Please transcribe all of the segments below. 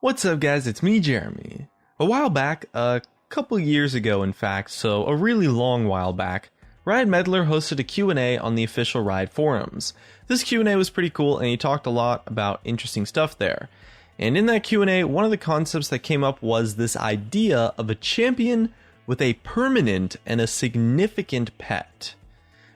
What's up guys, it's me Jeremy. A while back, a couple years ago in fact, so a really long while back, Riot Meddler hosted a Q&A on the official Riot forums. This Q&A was pretty cool and he talked a lot about interesting stuff there. And in that Q&A, one of the concepts that came up was this idea of a champion with a permanent and a significant pet.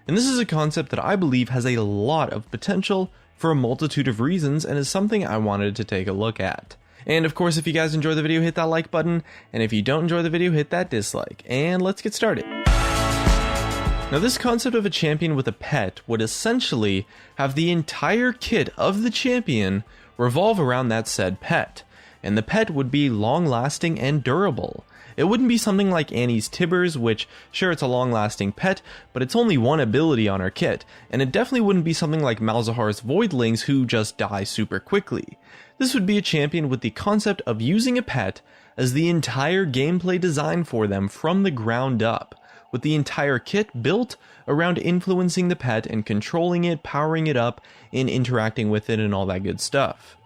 And this is a concept that I believe has a lot of potential for a multitude of reasons and is something I wanted to take a look at. And of course, if you guys enjoy the video, hit that like button, and if you don't enjoy the video, hit that dislike, and let's get started. Now this concept of a champion with a pet would essentially have the entire kit of the champion revolve around that said pet, and the pet would be long-lasting and durable. It wouldn't be something like Annie's Tibbers, which, sure, it's a long-lasting pet, but it's only one ability on her kit, and it definitely wouldn't be something like Malzahar's Voidlings who just die super quickly. This would be a champion with the concept of using a pet as the entire gameplay design for them from the ground up, with the entire kit built around influencing the pet and controlling it, powering it up, and interacting with it and all that good stuff.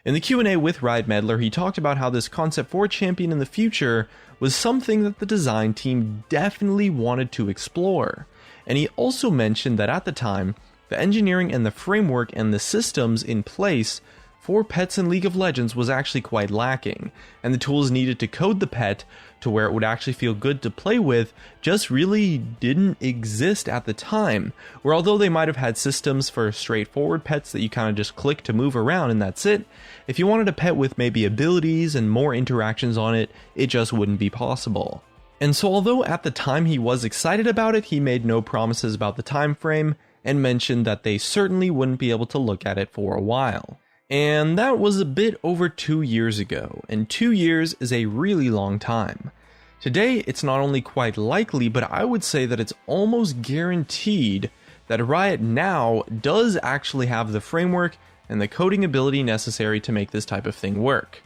In the Q&A with Riot Meddler, he talked about how this concept for a champion in the future was something that the design team definitely wanted to explore. And he also mentioned that at the time, the engineering and the framework and the systems in place for pets in League of Legends was actually quite lacking, and the tools needed to code the pet to where it would actually feel good to play with just really didn't exist at the time, where although they might have had systems for straightforward pets that you kind of just click to move around and that's it, if you wanted a pet with maybe abilities and more interactions on it, it just wouldn't be possible. And so although at the time he was excited about it, he made no promises about the time frame and mentioned that they certainly wouldn't be able to look at it for a while. And that was a bit over 2 years ago, and 2 years is a really long time. Today, it's not only quite likely, but I would say that it's almost guaranteed that Riot now does actually have the framework and the coding ability necessary to make this type of thing work.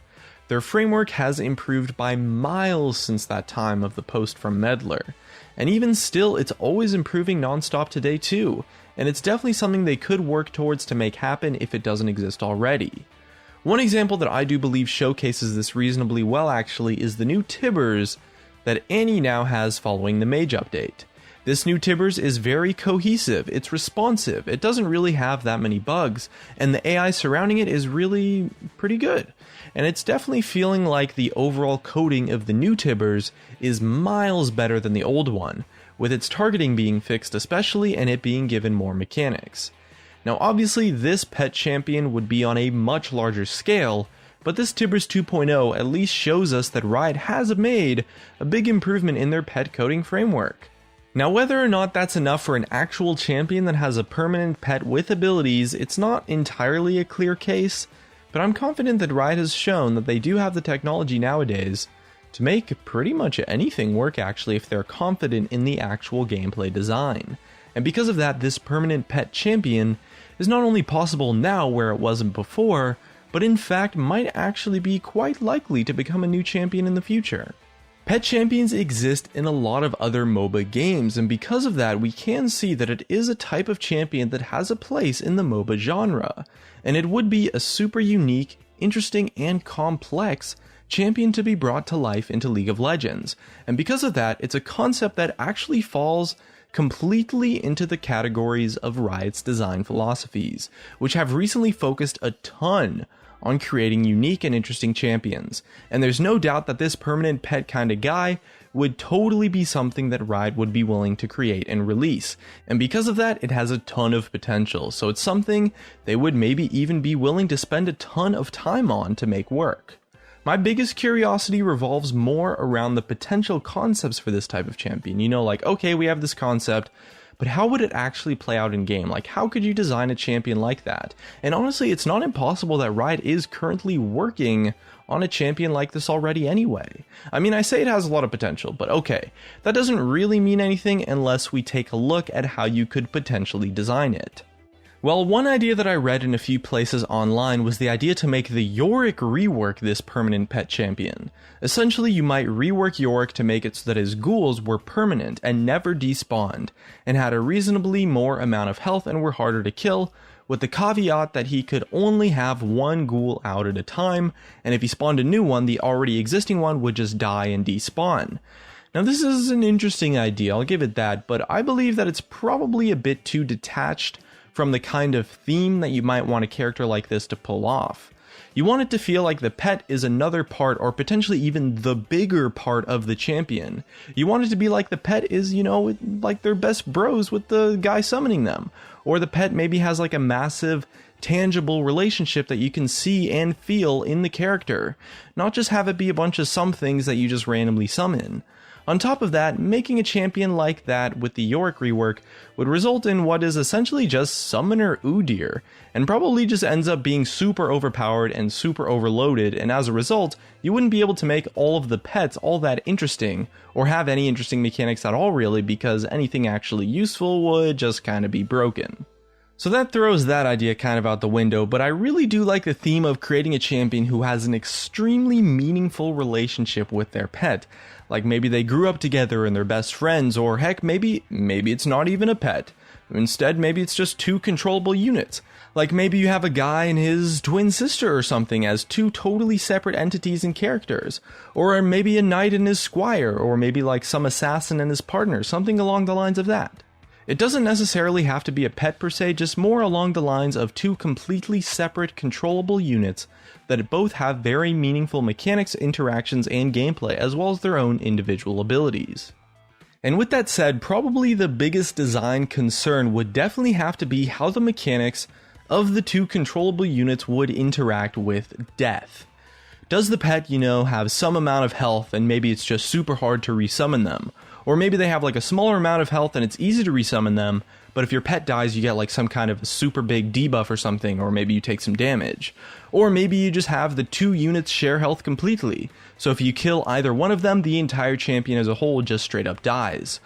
Their framework has improved by miles since that time of the post from Meddler, and even still, it's always improving non-stop today too, and it's definitely something they could work towards to make happen if it doesn't exist already. One example that I do believe showcases this reasonably well actually is the new Tibbers that Annie now has following the Mage update. This new Tibbers is very cohesive, it's responsive, it doesn't really have that many bugs, and the AI surrounding it is really pretty good. And it's definitely feeling like the overall coding of the new Tibbers is miles better than the old one, with its targeting being fixed especially and it being given more mechanics. Now obviously this pet champion would be on a much larger scale, but this Tibbers 2.0 at least shows us that Riot has made a big improvement in their pet coding framework. Now whether or not that's enough for an actual champion that has a permanent pet with abilities, it's not entirely a clear case, but I'm confident that Riot has shown that they do have the technology nowadays to make pretty much anything work actually if they're confident in the actual gameplay design. And because of that, this permanent pet champion is not only possible now where it wasn't before, but in fact might actually be quite likely to become a new champion in the future. Pet champions exist in a lot of other MOBA games, and because of that we can see that it is a type of champion that has a place in the MOBA genre, and it would be a super unique, interesting, and complex champion to be brought to life into League of Legends, and because of that it's a concept that actually falls completely into the categories of Riot's design philosophies, which have recently focused a ton on creating unique and interesting champions, and there's no doubt that this permanent pet kind of guy would totally be something that Riot would be willing to create and release, and because of that it has a ton of potential, so it's something they would maybe even be willing to spend a ton of time on to make work. My biggest curiosity revolves more around the potential concepts for this type of champion. You know, like, okay, we have this concept, but how would it actually play out in game? Like, how could you design a champion like that? And honestly, it's not impossible that Riot is currently working on a champion like this already anyway. I mean, I say it has a lot of potential, but okay, that doesn't really mean anything unless we take a look at how you could potentially design it. Well, one idea that I read in a few places online was the idea to make the Yorick rework this permanent pet champion. Essentially, you might rework Yorick to make it so that his ghouls were permanent and never despawned, and had a reasonably more amount of health and were harder to kill, with the caveat that he could only have one ghoul out at a time, and if he spawned a new one, the already existing one would just die and despawn. Now this is an interesting idea, I'll give it that, but I believe that it's probably a bit too detached from the kind of theme that you might want a character like this to pull off. You want it to feel like the pet is another part, or potentially even the bigger part of the champion. You want it to be like the pet is, you know, like their best bros with the guy summoning them. Or the pet maybe has like a massive, tangible relationship that you can see and feel in the character. Not just have it be a bunch of some things that you just randomly summon. On top of that, making a champion like that with the Yorick rework would result in what is essentially just Summoner Udyr, and probably just ends up being super overpowered and super overloaded, and as a result, you wouldn't be able to make all of the pets all that interesting, or have any interesting mechanics at all really, because anything actually useful would just kind of be broken. So that throws that idea kind of out the window, but I really do like the theme of creating a champion who has an extremely meaningful relationship with their pet. Like maybe they grew up together and they're best friends, or heck, maybe it's not even a pet. Instead, maybe it's just two controllable units. Like maybe you have a guy and his twin sister or something as two totally separate entities and characters. Or maybe a knight and his squire, or maybe like some assassin and his partner, something along the lines of that. It doesn't necessarily have to be a pet per se, just more along the lines of two completely separate controllable units that both have very meaningful mechanics, interactions, and gameplay, as well as their own individual abilities. And with that said, probably the biggest design concern would definitely have to be how the mechanics of the two controllable units would interact with death. Does the pet, you know, have some amount of health and maybe it's just super hard to resummon them? Or maybe they have like a smaller amount of health and it's easy to resummon them, but if your pet dies you get like some kind of super big debuff or something, or maybe you take some damage. Or maybe you just have the two units share health completely, so if you kill either one of them, the entire champion as a whole just straight up dies.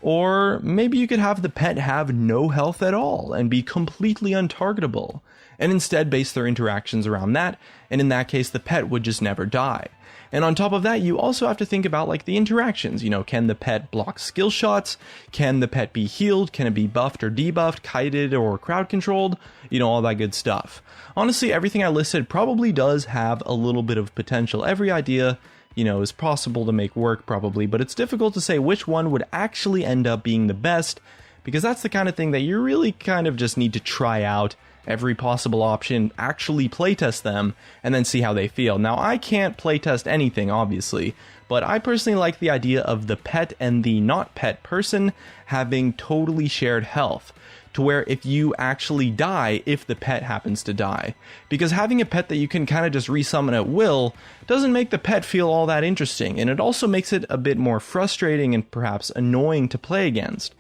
Or maybe you could have the pet have no health at all and be completely untargetable, and instead base their interactions around that, and in that case the pet would just never die. And on top of that, you also have to think about like the interactions, you know, can the pet block skill shots? Can the pet be healed? Can it be buffed or debuffed, kited or crowd controlled? You know, all that good stuff. Honestly, everything I listed probably does have a little bit of potential. Every idea, you know, is possible to make work probably, but it's difficult to say which one would actually end up being the best, because that's the kind of thing that you really kind of just need to try out every possible option, actually playtest them, and then see how they feel. Now, I can't playtest anything, obviously, but I personally like the idea of the pet and the not pet person having totally shared health, to where if you actually die, if the pet happens to die. Because having a pet that you can kind of just resummon at will doesn't make the pet feel all that interesting, and it also makes it a bit more frustrating and perhaps annoying to play against.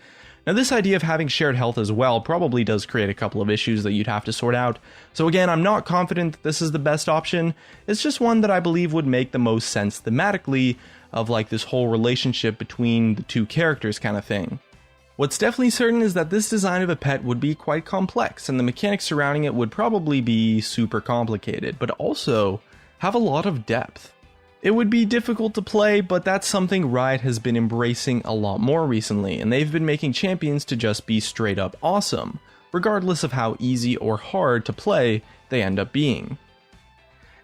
Now this idea of having shared health as well probably does create a couple of issues that you'd have to sort out. So again, I'm not confident that this is the best option. It's just one that I believe would make the most sense thematically of like this whole relationship between the two characters kind of thing. What's definitely certain is that this design of a pet would be quite complex, and the mechanics surrounding it would probably be super complicated, but also have a lot of depth. It would be difficult to play, but that's something Riot has been embracing a lot more recently, and they've been making champions to just be straight up awesome, regardless of how easy or hard to play they end up being.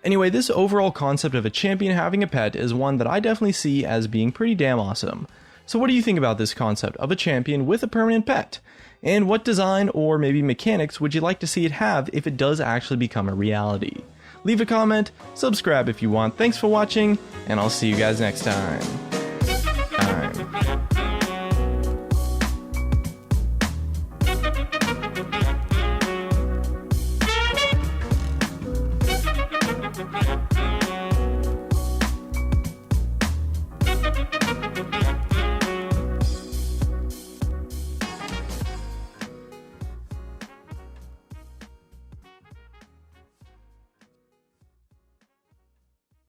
Anyway, this overall concept of a champion having a pet is one that I definitely see as being pretty damn awesome. So what do you think about this concept of a champion with a permanent pet? And what design or maybe mechanics would you like to see it have if it does actually become a reality? Leave a comment, subscribe if you want. Thanks for watching, and I'll see you guys next time.